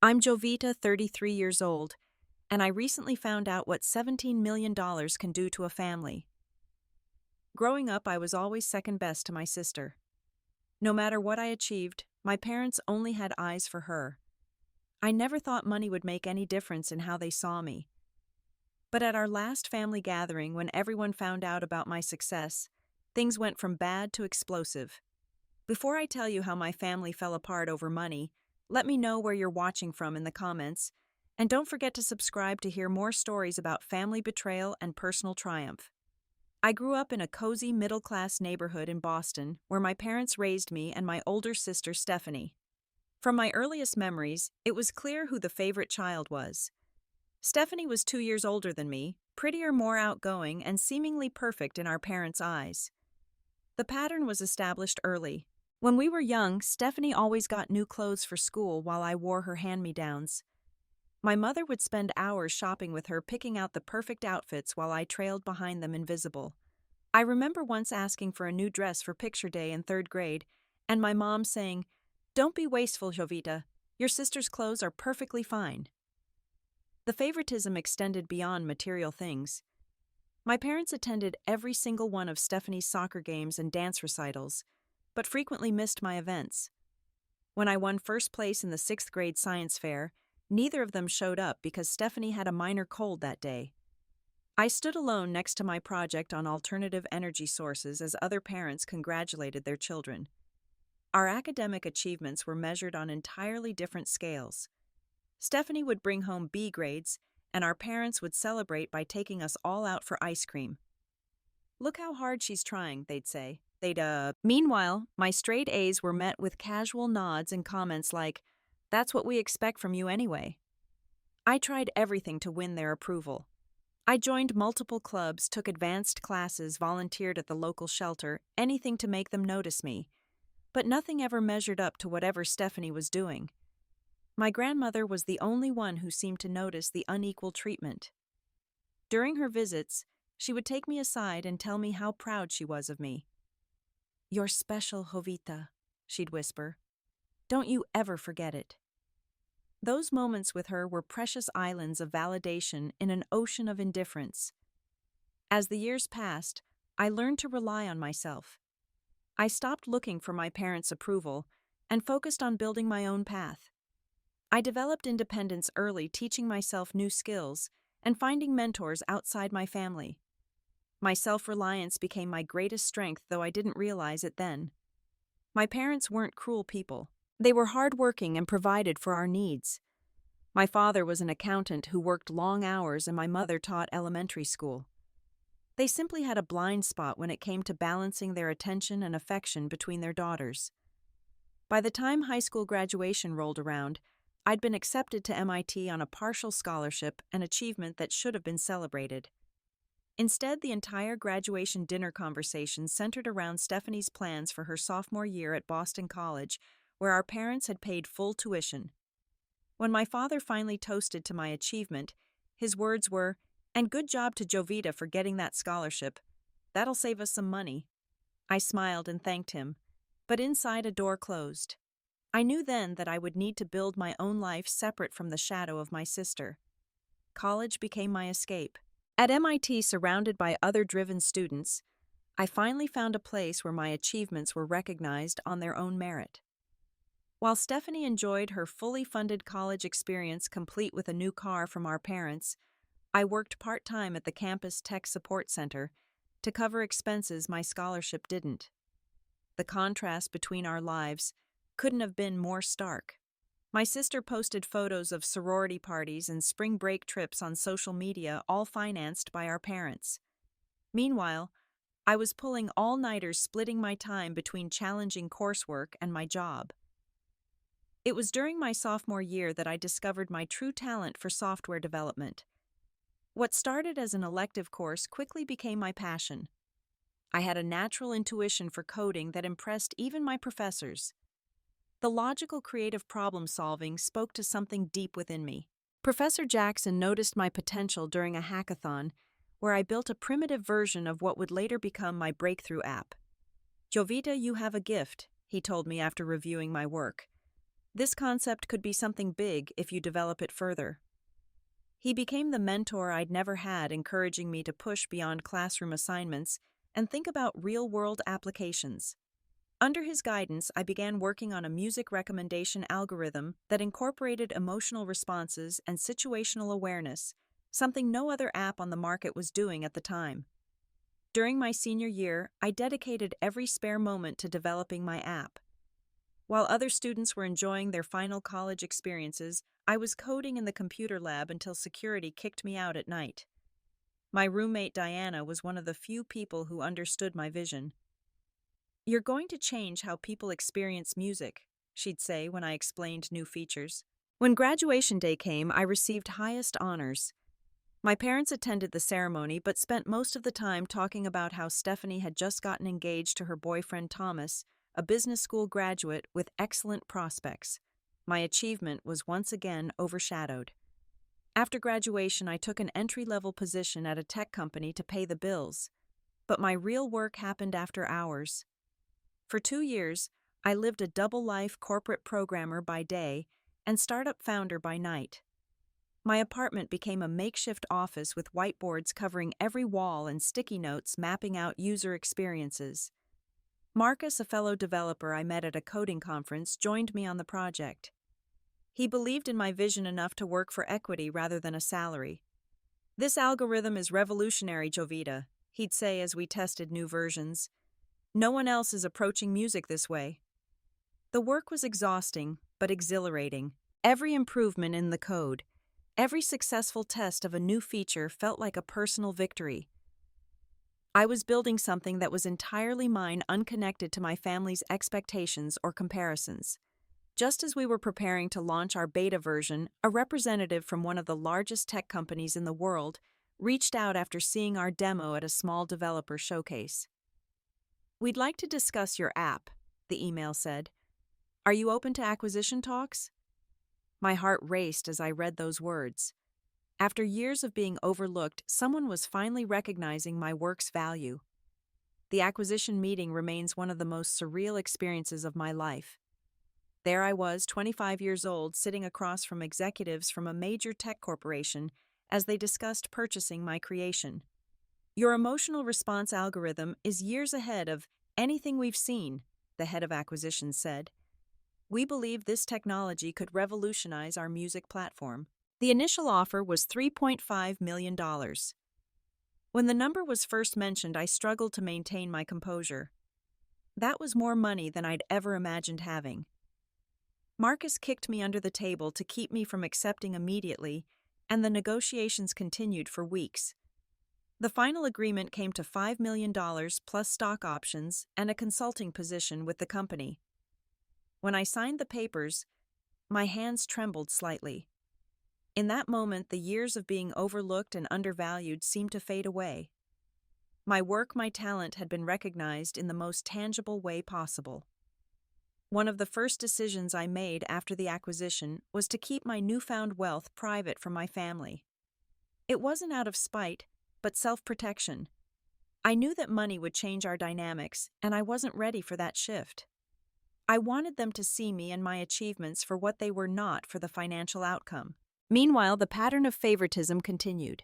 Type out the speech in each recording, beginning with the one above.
I'm Jovita, 33 years old, and I recently found out what $17 million can do to a family. Growing up, I was always second best to my sister. No matter what I achieved, my parents only had eyes for her. I never thought money would make any difference in how they saw me. But at our last family gathering, when everyone found out about my success, things went from bad to explosive. Before I tell you how my family fell apart over money, let me know where you're watching from in the comments, and don't forget to subscribe to hear more stories about family betrayal and personal triumph. I grew up in a cozy middle-class neighborhood in Boston where my parents raised me and my older sister Stephanie. From my earliest memories, it was clear who the favorite child was. Stephanie was 2 years older than me, prettier, more outgoing, and seemingly perfect in our parents' eyes. The pattern was established early. When we were young, Stephanie always got new clothes for school while I wore her hand-me-downs. My mother would spend hours shopping with her, picking out the perfect outfits while I trailed behind them invisible. I remember once asking for a new dress for picture day in third grade, and my mom saying, "Don't be wasteful, Jovita. Your sister's clothes are perfectly fine." The favoritism extended beyond material things. My parents attended every single one of Stephanie's soccer games and dance recitals, but frequently missed my events. When I won first place in the sixth grade science fair, neither of them showed up because Stephanie had a minor cold that day. I stood alone next to my project on alternative energy sources as other parents congratulated their children. Our academic achievements were measured on entirely different scales. Stephanie would bring home B grades, and our parents would celebrate by taking us all out for ice cream. "Look how hard she's trying," they'd say. Meanwhile, my straight A's were met with casual nods and comments like, "That's what we expect from you anyway." I tried everything to win their approval. I joined multiple clubs, took advanced classes, volunteered at the local shelter, anything to make them notice me. But nothing ever measured up to whatever Stephanie was doing. My grandmother was the only one who seemed to notice the unequal treatment. During her visits, she would take me aside and tell me how proud she was of me. "You're special, Jovita," she'd whisper. "Don't you ever forget it." Those moments with her were precious islands of validation in an ocean of indifference. As the years passed, I learned to rely on myself. I stopped looking for my parents' approval and focused on building my own path. I developed independence early, teaching myself new skills and finding mentors outside my family. My self-reliance became my greatest strength, though I didn't realize it then. My parents weren't cruel people. They were hardworking and provided for our needs. My father was an accountant who worked long hours, and my mother taught elementary school. They simply had a blind spot when it came to balancing their attention and affection between their daughters. By the time high school graduation rolled around, I'd been accepted to MIT on a partial scholarship, an achievement that should have been celebrated. Instead, the entire graduation dinner conversation centered around Stephanie's plans for her sophomore year at Boston College, where our parents had paid full tuition. When my father finally toasted to my achievement, his words were, "And good job to Jovita for getting that scholarship. That'll save us some money." I smiled and thanked him, but inside a door closed. I knew then that I would need to build my own life separate from the shadow of my sister. College became my escape. At MIT, surrounded by other driven students, I finally found a place where my achievements were recognized on their own merit. While Stephanie enjoyed her fully funded college experience complete with a new car from our parents, I worked part-time at the campus tech support center to cover expenses my scholarship didn't. The contrast between our lives couldn't have been more stark. My sister posted photos of sorority parties and spring break trips on social media, all financed by our parents. Meanwhile, I was pulling all-nighters, splitting my time between challenging coursework and my job. It was during my sophomore year that I discovered my true talent for software development. What started as an elective course quickly became my passion. I had a natural intuition for coding that impressed even my professors. The logical, creative problem-solving spoke to something deep within me. Professor Jackson noticed my potential during a hackathon where I built a primitive version of what would later become my breakthrough app. "Jovita, you have a gift," he told me after reviewing my work. This concept could be something big if you develop it further. He became the mentor I'd never had, encouraging me to push beyond classroom assignments and think about real-world applications. Under his guidance, I began working on a music recommendation algorithm that incorporated emotional responses and situational awareness, something no other app on the market was doing at the time. During my senior year, I dedicated every spare moment to developing my app. While other students were enjoying their final college experiences, I was coding in the computer lab until security kicked me out at night. My roommate Diana was one of the few people who understood my vision. "You're going to change how people experience music," she'd say when I explained new features. When graduation day came, I received highest honors. My parents attended the ceremony but spent most of the time talking about how Stephanie had just gotten engaged to her boyfriend Thomas, a business school graduate with excellent prospects. My achievement was once again overshadowed. After graduation, I took an entry-level position at a tech company to pay the bills, but my real work happened after hours. For 2 years, I lived a double-life corporate programmer by day and startup founder by night. My apartment became a makeshift office with whiteboards covering every wall and sticky notes mapping out user experiences. Marcus, a fellow developer I met at a coding conference, joined me on the project. He believed in my vision enough to work for equity rather than a salary. "This algorithm is revolutionary, Jovita," he'd say as we tested new versions. "No one else is approaching music this way." The work was exhausting, but exhilarating. Every improvement in the code, every successful test of a new feature felt like a personal victory. I was building something that was entirely mine, unconnected to my family's expectations or comparisons. Just as we were preparing to launch our beta version, a representative from one of the largest tech companies in the world reached out after seeing our demo at a small developer showcase. "We'd like to discuss your app," the email said. "Are you open to acquisition talks?" My heart raced as I read those words. After years of being overlooked, someone was finally recognizing my work's value. The acquisition meeting remains one of the most surreal experiences of my life. There I was, 25 years old, sitting across from executives from a major tech corporation as they discussed purchasing my creation. "Your emotional response algorithm is years ahead of anything we've seen," the head of acquisitions said. "We believe this technology could revolutionize our music platform." The initial offer was $3.5 million. When the number was first mentioned, I struggled to maintain my composure. That was more money than I'd ever imagined having. Marcus kicked me under the table to keep me from accepting immediately, and the negotiations continued for weeks. The final agreement came to $5 million plus stock options and a consulting position with the company. When I signed the papers, my hands trembled slightly. In that moment, the years of being overlooked and undervalued seemed to fade away. My work, my talent, had been recognized in the most tangible way possible. One of the first decisions I made after the acquisition was to keep my newfound wealth private from my family. It wasn't out of spite, but self-protection. I knew that money would change our dynamics, and I wasn't ready for that shift. I wanted them to see me and my achievements for what they were, not for the financial outcome. Meanwhile, the pattern of favoritism continued.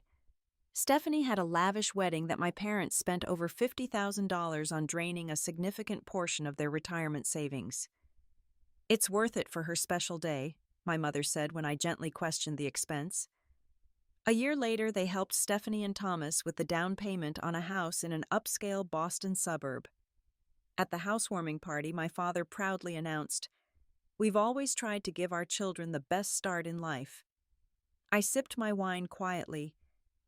Stephanie had a lavish wedding that my parents spent over $50,000 on, draining a significant portion of their retirement savings. "It's worth it for her special day," my mother said when I gently questioned the expense. A year later, they helped Stephanie and Thomas with the down payment on a house in an upscale Boston suburb. At the housewarming party, my father proudly announced, "We've always tried to give our children the best start in life." I sipped my wine quietly,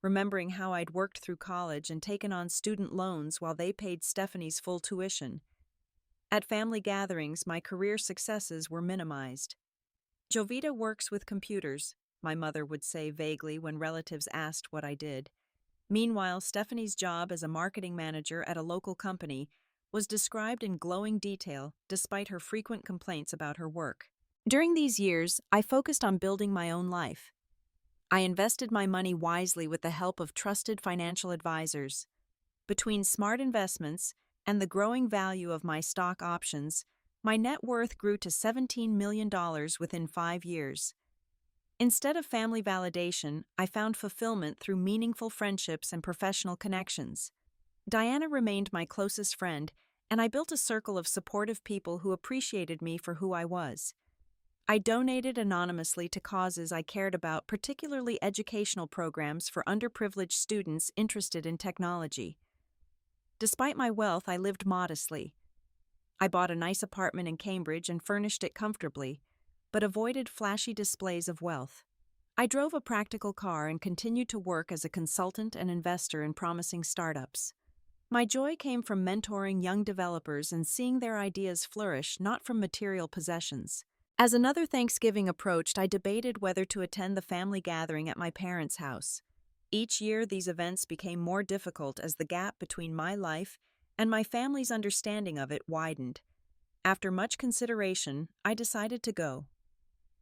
remembering how I'd worked through college and taken on student loans while they paid Stephanie's full tuition. At family gatherings, my career successes were minimized. "Jovita works with computers," my mother would say vaguely when relatives asked what I did. Meanwhile, Stephanie's job as a marketing manager at a local company was described in glowing detail despite her frequent complaints about her work. During these years, I focused on building my own life. I invested my money wisely with the help of trusted financial advisors. Between smart investments and the growing value of my stock options, My net worth grew to $17 million within 5 years. Instead of family validation, I found fulfillment through meaningful friendships and professional connections. Diana remained my closest friend, and I built a circle of supportive people who appreciated me for who I was. I donated anonymously to causes I cared about, particularly educational programs for underprivileged students interested in technology. Despite my wealth, I lived modestly. I bought a nice apartment in Cambridge and furnished it comfortably, but avoided flashy displays of wealth. I drove a practical car and continued to work as a consultant and investor in promising startups. My joy came from mentoring young developers and seeing their ideas flourish, not from material possessions. As another Thanksgiving approached, I debated whether to attend the family gathering at my parents' house. Each year, these events became more difficult as the gap between my life and my family's understanding of it widened. After much consideration, I decided to go.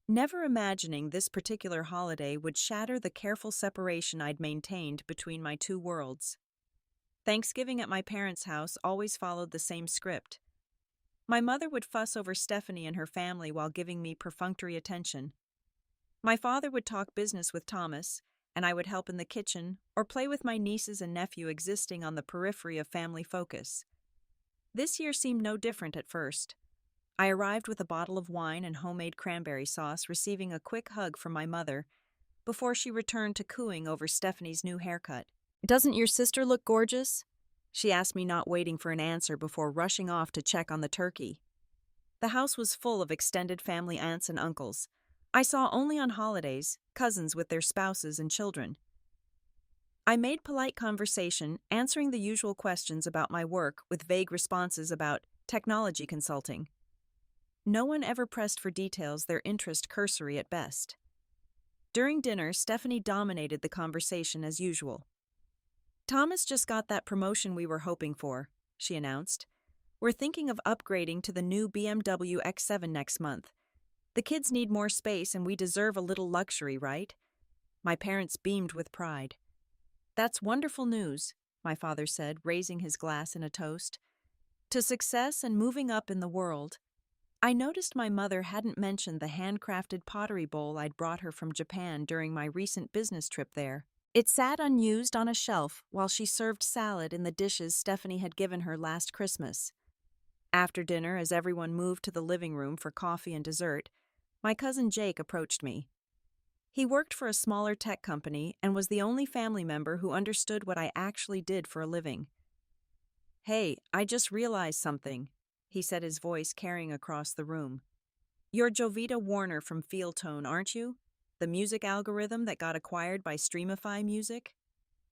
Never imagining this particular holiday would shatter the careful separation I'd maintained between my two worlds. Thanksgiving at my parents' house always followed the same script. My mother would fuss over Stephanie and her family while giving me perfunctory attention. My father would talk business with Thomas, and I would help in the kitchen or play with my nieces and nephew, existing on the periphery of family focus. This year seemed no different at first. I arrived with a bottle of wine and homemade cranberry sauce, receiving a quick hug from my mother before she returned to cooing over Stephanie's new haircut. "Doesn't your sister look gorgeous?" she asked me, not waiting for an answer before rushing off to check on the turkey. The house was full of extended family aunts and uncles. I saw only on holidays, cousins with their spouses and children. I made polite conversation, answering the usual questions about my work with vague responses about technology consulting. No one ever pressed for details, their interest cursory at best. During dinner, Stephanie dominated the conversation as usual. "Thomas just got that promotion we were hoping for," she announced. "We're thinking of upgrading to the new BMW X7 next month. The kids need more space and we deserve a little luxury, right?" My parents beamed with pride. "That's wonderful news," my father said, raising his glass in a toast. "To success and moving up in the world." I noticed my mother hadn't mentioned the handcrafted pottery bowl I'd brought her from Japan during my recent business trip there. It sat unused on a shelf while she served salad in the dishes Stephanie had given her last Christmas. After dinner, as everyone moved to the living room for coffee and dessert, my cousin Jake approached me. He worked for a smaller tech company and was the only family member who understood what I actually did for a living. "Hey, I just realized something," he said, his voice carrying across the room. "You're Jovita Warner from Feeltone, aren't you? The music algorithm that got acquired by Streamify Music?"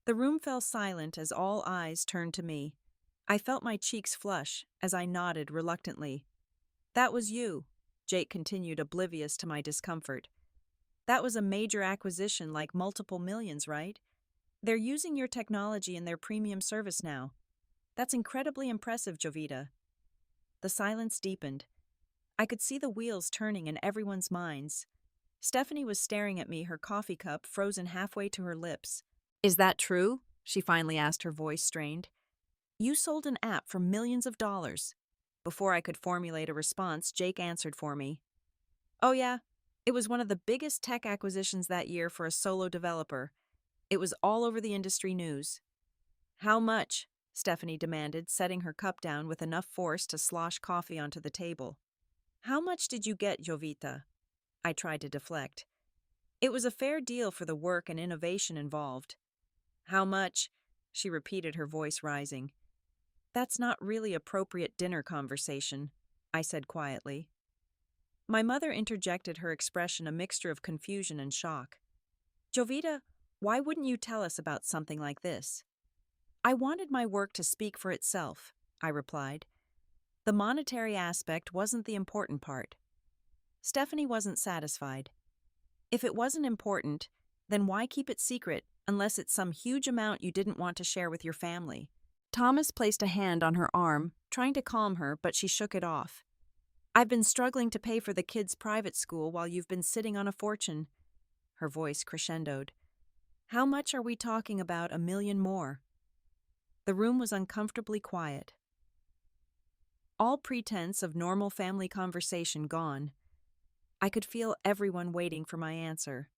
The room fell silent as all eyes turned to me. I felt my cheeks flush as I nodded reluctantly. "That was you," Jake continued, oblivious to my discomfort. "That was a major acquisition, like multiple millions, right? They're using your technology in their premium service now. That's incredibly impressive, Jovita." The silence deepened. I could see the wheels turning in everyone's minds. Stephanie was staring at me, her coffee cup frozen halfway to her lips. "Is that true?" she finally asked, her voice strained. "You sold an app for millions of dollars." Before I could formulate a response, Jake answered for me. "Oh yeah, it was one of the biggest tech acquisitions that year for a solo developer. It was all over the industry news." "How much?" Stephanie demanded, setting her cup down with enough force to slosh coffee onto the table. "How much did you get, Jovita?" I tried to deflect. It was a fair deal for the work and innovation involved. "How much?" she repeated, her voice rising. "That's not really appropriate dinner conversation," I said quietly. My mother interjected, her expression a mixture of confusion and shock. "Jovita, why wouldn't you tell us about something like this?" "I wanted my work to speak for itself," I replied. "The monetary aspect wasn't the important part." Stephanie wasn't satisfied. "If it wasn't important, then why keep it secret unless it's some huge amount you didn't want to share with your family?" Thomas placed a hand on her arm, trying to calm her, but she shook it off. "I've been struggling to pay for the kids' private school while you've been sitting on a fortune." Her voice crescendoed. "How much are we talking about? $1 million more?" The room was uncomfortably quiet. All pretense of normal family conversation gone. I could feel everyone waiting for my answer.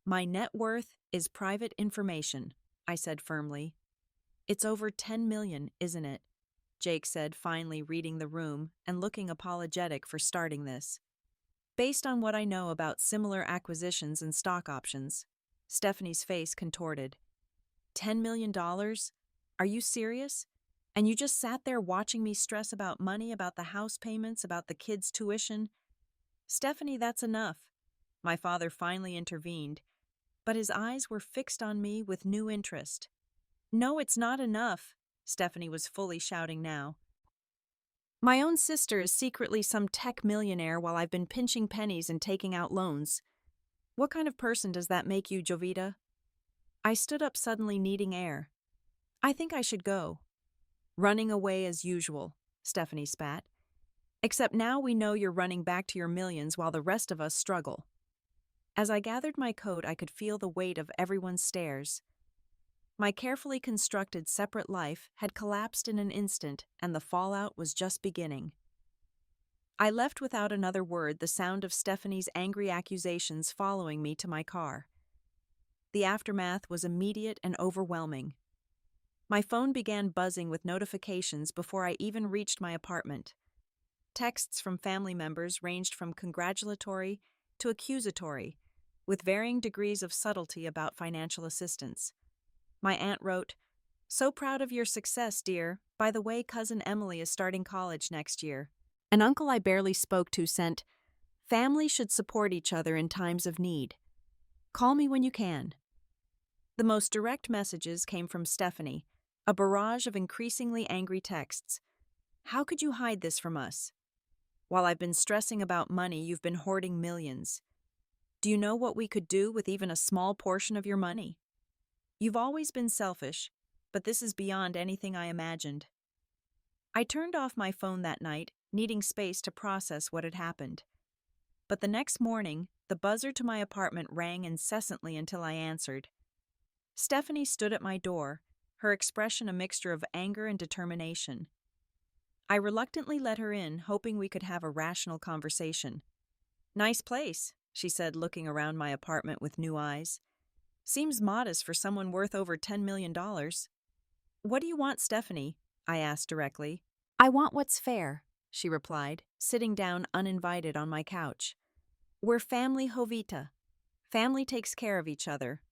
My net worth is private information, I said firmly. It's over 10 million, isn't it? Jake said, finally reading the room and looking apologetic for starting this. Based on what I know about similar acquisitions and stock options. Stephanie's face contorted. $10 million? Are you serious? And you just sat there watching me stress about money, about the house payments, about the kids' tuition? Stephanie, that's enough. My father finally intervened, but his eyes were fixed on me with new interest. No, it's not enough, Stephanie was fully shouting now. My own sister is secretly some tech millionaire while I've been pinching pennies and taking out loans. What kind of person does that make you, Jovita? I stood up suddenly, needing air. I think I should go. Running away as usual, Stephanie spat. Except now we know you're running back to your millions while the rest of us struggle. As I gathered my coat, I could feel the weight of everyone's stares. My carefully constructed separate life had collapsed in an instant, and the fallout was just beginning. I left without another word, the sound of Stephanie's angry accusations following me to my car. The aftermath was immediate and overwhelming. My phone began buzzing with notifications before I even reached my apartment. Texts from family members ranged from congratulatory to accusatory, with varying degrees of subtlety about financial assistance. My aunt wrote, "So proud of your success, dear. By the way, cousin Emily is starting college next year." An uncle I barely spoke to sent, "Families should support each other in times of need. Call me when you can." The most direct messages came from Stephanie, a barrage of increasingly angry texts. "How could you hide this from us? While I've been stressing about money, you've been hoarding millions. Do you know what we could do with even a small portion of your money? You've always been selfish, but this is beyond anything I imagined." I turned off my phone that night, needing space to process what had happened. But the next morning, the buzzer to my apartment rang incessantly until I answered. Stephanie stood at my door, her expression a mixture of anger and determination. I reluctantly let her in, hoping we could have a rational conversation. "Nice place," she said, looking around my apartment with new eyes. "Seems modest for someone worth over $10 million. What do you want, Stephanie?" I asked directly. "I want what's fair," she replied, sitting down uninvited on my couch. "We're family, Jovita. Family takes care of each other."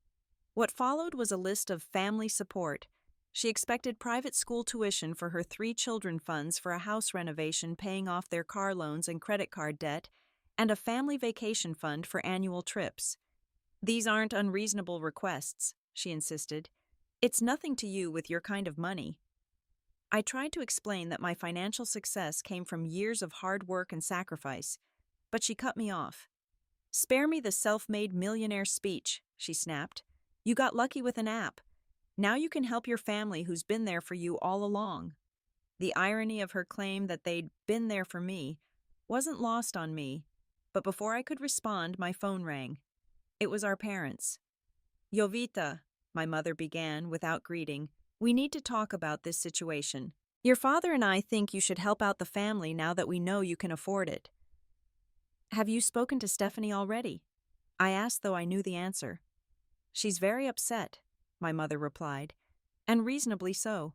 What followed was a list of family support. She expected private school tuition for her 3 children, funds for a house renovation paying off their car loans and credit card debt, and a family vacation fund for annual trips. "These aren't unreasonable requests," she insisted. "It's nothing to you with your kind of money." I tried to explain that my financial success came from years of hard work and sacrifice, but she cut me off. "Spare me the self-made millionaire speech," she snapped. "You got lucky with an app. Now you can help your family who's been there for you all along." The irony of her claim that they'd been there for me wasn't lost on me, but before I could respond, my phone rang. It was our parents. "Jovita," my mother began without greeting, "we need to talk about this situation. Your father and I think you should help out the family now that we know you can afford it." "Have you spoken to Stephanie already?" I asked, though I knew the answer. "She's very upset," my mother replied, "and reasonably so.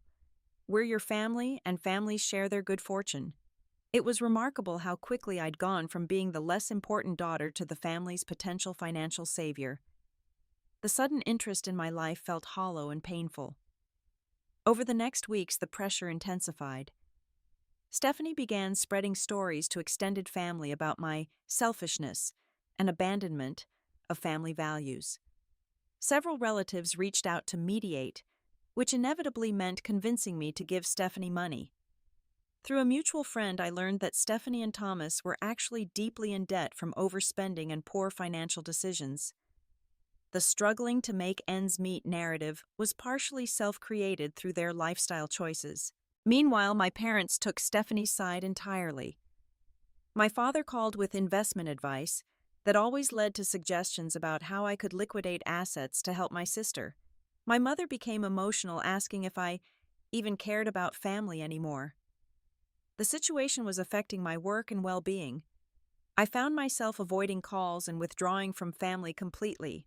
We're your family, and families share their good fortune." It was remarkable how quickly I'd gone from being the less important daughter to the family's potential financial savior. The sudden interest in my life felt hollow and painful. Over the next weeks, the pressure intensified. Stephanie began spreading stories to extended family about my selfishness and abandonment of family values. Several relatives reached out to mediate, which inevitably meant convincing me to give Stephanie money. Through a mutual friend, I learned that Stephanie and Thomas were actually deeply in debt from overspending and poor financial decisions. The struggling to make ends meet narrative was partially self-created through their lifestyle choices. Meanwhile, my parents took Stephanie's side entirely. My father called with investment advice that always led to suggestions about how I could liquidate assets to help my sister. My mother became emotional, asking if I even cared about family anymore. The situation was affecting my work and well-being. I found myself avoiding calls and withdrawing from family completely.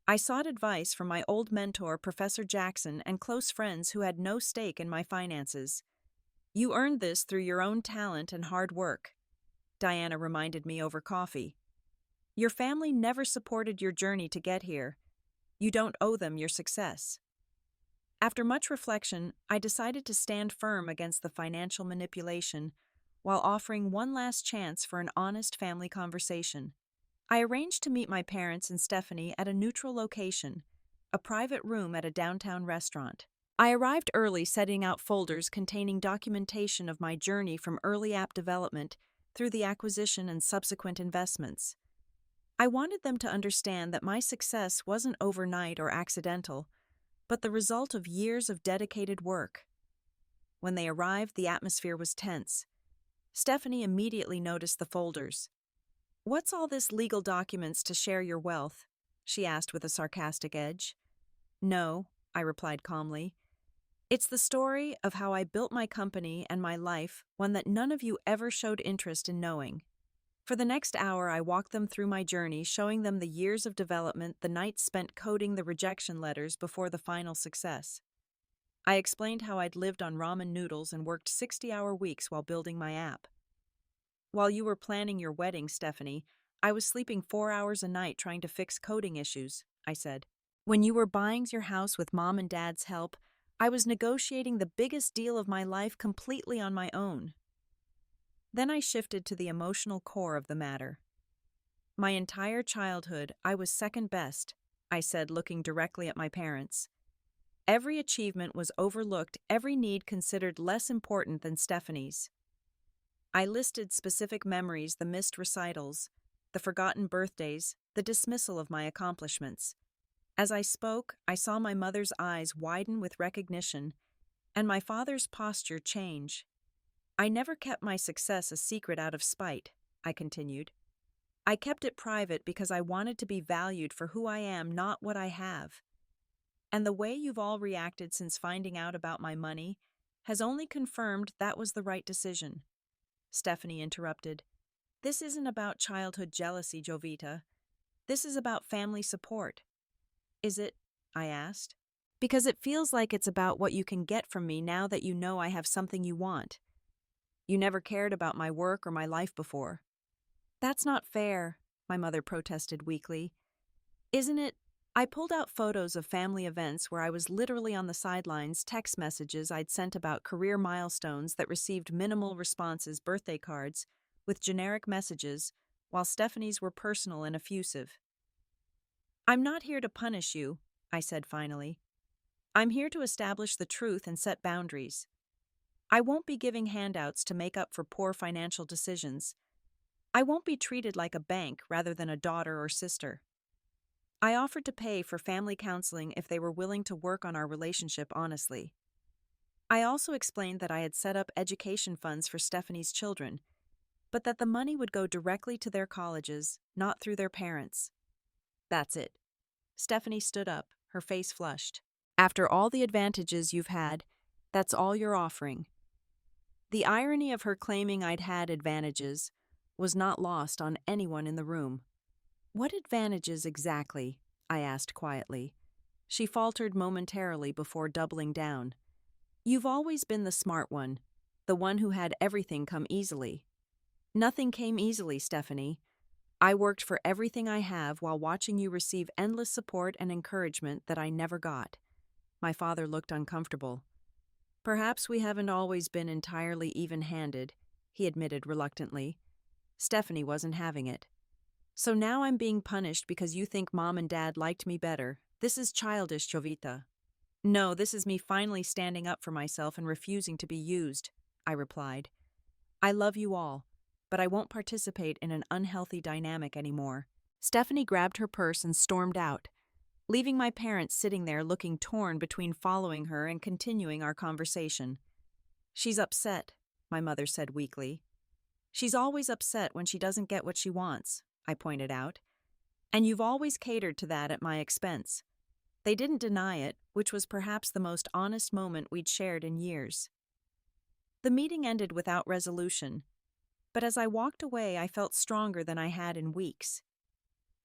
I sought advice from my old mentor, Professor Jackson, and close friends who had no stake in my finances. "You earned this through your own talent and hard work," Diana reminded me over coffee. "Your family never supported your journey to get here. You don't owe them your success." After much reflection, I decided to stand firm against the financial manipulation while offering one last chance for an honest family conversation. I arranged to meet my parents and Stephanie at a neutral location, a private room at a downtown restaurant. I arrived early, setting out folders containing documentation of my journey from early app development through the acquisition and subsequent investments. I wanted them to understand that my success wasn't overnight or accidental, but the result of years of dedicated work. When they arrived, the atmosphere was tense. Stephanie immediately noticed the folders. "What's all this legal documents to share your wealth?" she asked with a sarcastic edge. "No," I replied calmly. "It's the story of how I built my company and my life, one that none of you ever showed interest in knowing." For the next hour, I walked them through my journey, showing them the years of development, the nights spent coding the rejection letters before the final success. I explained how I'd lived on ramen noodles and worked 60-hour weeks while building my app. "While you were planning your wedding, Stephanie, I was sleeping 4 hours a night trying to fix coding issues," I said. "When you were buying your house with Mom and Dad's help, I was negotiating the biggest deal of my life completely on my own." Then I shifted to the emotional core of the matter. "My entire childhood, I was second best," I said, looking directly at my parents. "Every achievement was overlooked, every need considered less important than Stephanie's." I listed specific memories, the missed recitals, the forgotten birthdays, the dismissal of my accomplishments. As I spoke, I saw my mother's eyes widen with recognition, and my father's posture change. "I never kept my success a secret out of spite," I continued. "I kept it private because I wanted to be valued for who I am, not what I have. And the way you've all reacted since finding out about my money has only confirmed that was the right decision." Stephanie interrupted. "This isn't about childhood jealousy, Jovita. This is about family support." "Is it?" I asked. "Because it feels like it's about what you can get from me now that you know I have something you want. You never cared about my work or my life before." "That's not fair," my mother protested weakly. "Isn't it?" I pulled out photos of family events where I was literally on the sidelines, text messages I'd sent about career milestones that received minimal responses, birthday cards with generic messages, while Stephanie's were personal and effusive. "I'm not here to punish you," I said finally. "I'm here to establish the truth and set boundaries. I won't be giving handouts to make up for poor financial decisions. I won't be treated like a bank rather than a daughter or sister." I offered to pay for family counseling if they were willing to work on our relationship honestly. I also explained that I had set up education funds for Stephanie's children, but that the money would go directly to their colleges, not through their parents. "That's it." Stephanie stood up, her face flushed. "After all the advantages you've had, that's all you're offering." The irony of her claiming I'd had advantages was not lost on anyone in the room. "What advantages exactly?" I asked quietly. She faltered momentarily before doubling down. "You've always been the smart one, the one who had everything come easily." "Nothing came easily, Stephanie. I worked for everything I have while watching you receive endless support and encouragement that I never got." My father looked uncomfortable. "Perhaps we haven't always been entirely even-handed," he admitted reluctantly. Stephanie wasn't having it. "So now I'm being punished because you think Mom and Dad liked me better. This is childish, Jovita." "No, this is me finally standing up for myself and refusing to be used," I replied. "I love you all, but I won't participate in an unhealthy dynamic anymore." Stephanie grabbed her purse and stormed out, leaving my parents sitting there looking torn between following her and continuing our conversation. "She's upset," my mother said weakly. "She's always upset when she doesn't get what she wants," I pointed out. "And you've always catered to that at my expense." They didn't deny it, which was perhaps the most honest moment we'd shared in years. The meeting ended without resolution, but as I walked away, I felt stronger than I had in weeks.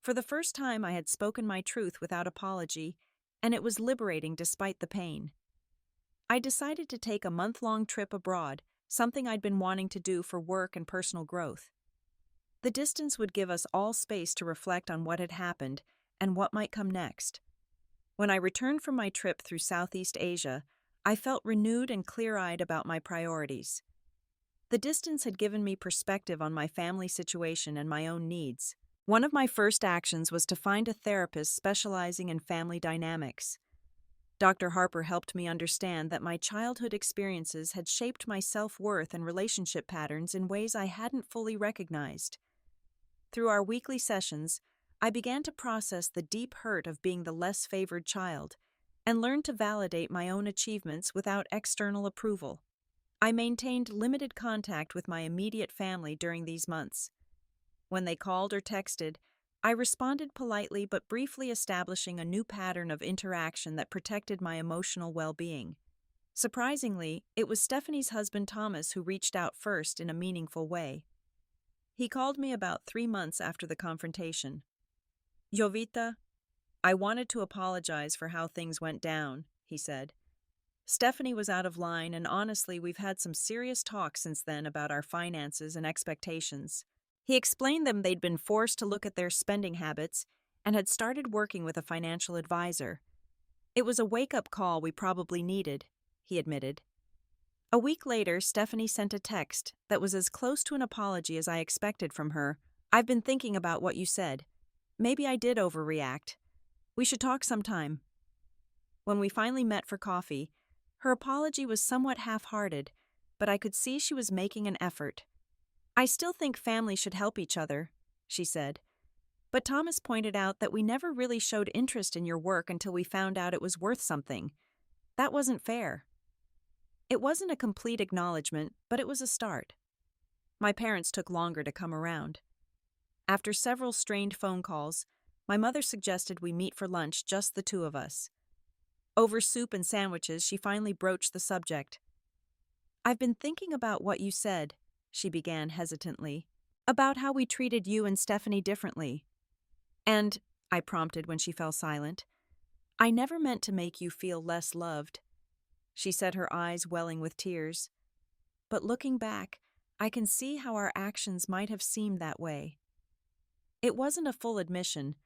For the first time, I had spoken my truth without apology, and it was liberating despite the pain. I decided to take a month-long trip abroad, something I'd been wanting to do for work and personal growth. The distance would give us all space to reflect on what had happened and what might come next. When I returned from my trip through Southeast Asia, I felt renewed and clear-eyed about my priorities. The distance had given me perspective on my family situation and my own needs. One of my first actions was to find a therapist specializing in family dynamics. Dr. Harper helped me understand that my childhood experiences had shaped my self-worth and relationship patterns in ways I hadn't fully recognized. Through our weekly sessions, I began to process the deep hurt of being the less favored child and learned to validate my own achievements without external approval. I maintained limited contact with my immediate family during these months. When they called or texted, I responded politely but briefly, establishing a new pattern of interaction that protected my emotional well-being. Surprisingly, it was Stephanie's husband Thomas who reached out first in a meaningful way. He called me about 3 months after the confrontation. "Jovita, I wanted to apologize for how things went down," he said. "Stephanie was out of line, and honestly, we've had some serious talks since then about our finances and expectations." He explained them they'd been forced to look at their spending habits and had started working with a financial advisor. "It was a wake-up call we probably needed," he admitted. A week later, Stephanie sent a text that was as close to an apology as I expected from her. "I've been thinking about what you said. Maybe I did overreact. We should talk sometime." When we finally met for coffee, her apology was somewhat half-hearted, but I could see she was making an effort. "I still think families should help each other," she said. "But Thomas pointed out that we never really showed interest in your work until we found out it was worth something. That wasn't fair." It wasn't a complete acknowledgement, but it was a start. My parents took longer to come around. After several strained phone calls, my mother suggested we meet for lunch, just the two of us. Over soup and sandwiches, she finally broached the subject. "I've been thinking about what you said," she began hesitantly, "about how we treated you and Stephanie differently. And," I prompted when she fell silent, "I never meant to make you feel less loved." She said, her eyes welling with tears. "But looking back, I can see how our actions might have seemed that way." It wasn't a full admission,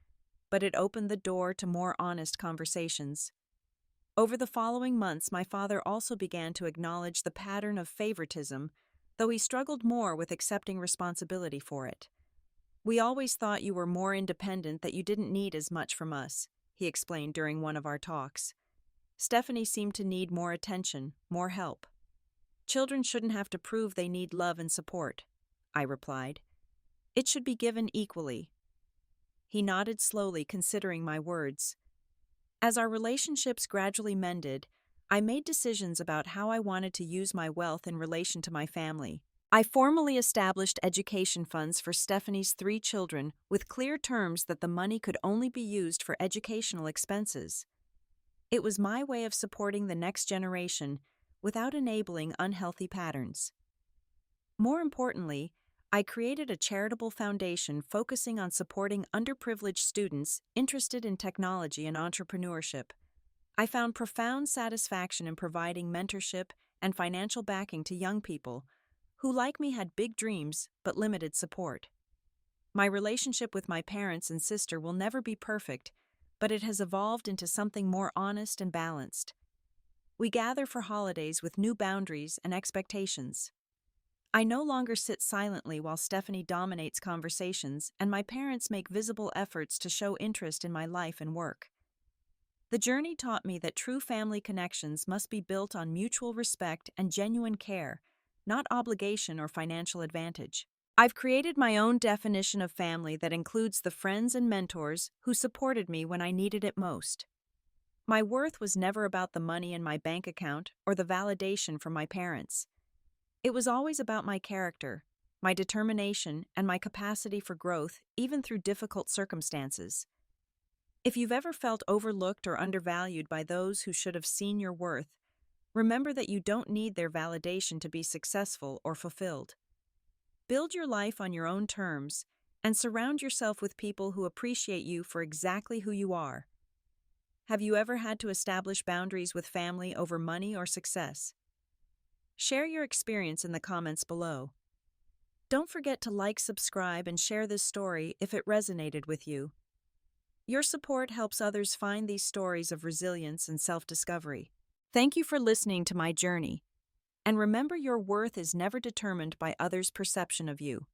but it opened the door to more honest conversations. Over the following months, my father also began to acknowledge the pattern of favoritism, though he struggled more with accepting responsibility for it. "We always thought you were more independent, that you didn't need as much from us," he explained during one of our talks. "Stephanie seemed to need more attention, more help." "Children shouldn't have to prove they need love and support," I replied. "It should be given equally." He nodded slowly, considering my words. As our relationships gradually mended, I made decisions about how I wanted to use my wealth in relation to my family. I formally established education funds for Stephanie's 3 children with clear terms that the money could only be used for educational expenses. It was my way of supporting the next generation without enabling unhealthy patterns. More importantly, I created a charitable foundation focusing on supporting underprivileged students interested in technology and entrepreneurship. I found profound satisfaction in providing mentorship and financial backing to young people who, like me, had big dreams but limited support. My relationship with my parents and sister will never be perfect, but it has evolved into something more honest and balanced. We gather for holidays with new boundaries and expectations. I no longer sit silently while Stephanie dominates conversations, and my parents make visible efforts to show interest in my life and work. The journey taught me that true family connections must be built on mutual respect and genuine care, not obligation or financial advantage. I've created my own definition of family that includes the friends and mentors who supported me when I needed it most. My worth was never about the money in my bank account or the validation from my parents. It was always about my character, my determination, and my capacity for growth, even through difficult circumstances. If you've ever felt overlooked or undervalued by those who should have seen your worth, Remember that you don't need their validation to be successful or fulfilled. Build your life on your own terms and surround yourself with people who appreciate you for exactly who you are. Have you ever had to establish boundaries with family over money or success? Share your experience in the comments below. Don't forget to like, subscribe, and share this story if it resonated with you. Your support helps others find these stories of resilience and self-discovery. Thank you for listening to my journey. And remember, your worth is never determined by others' perception of you.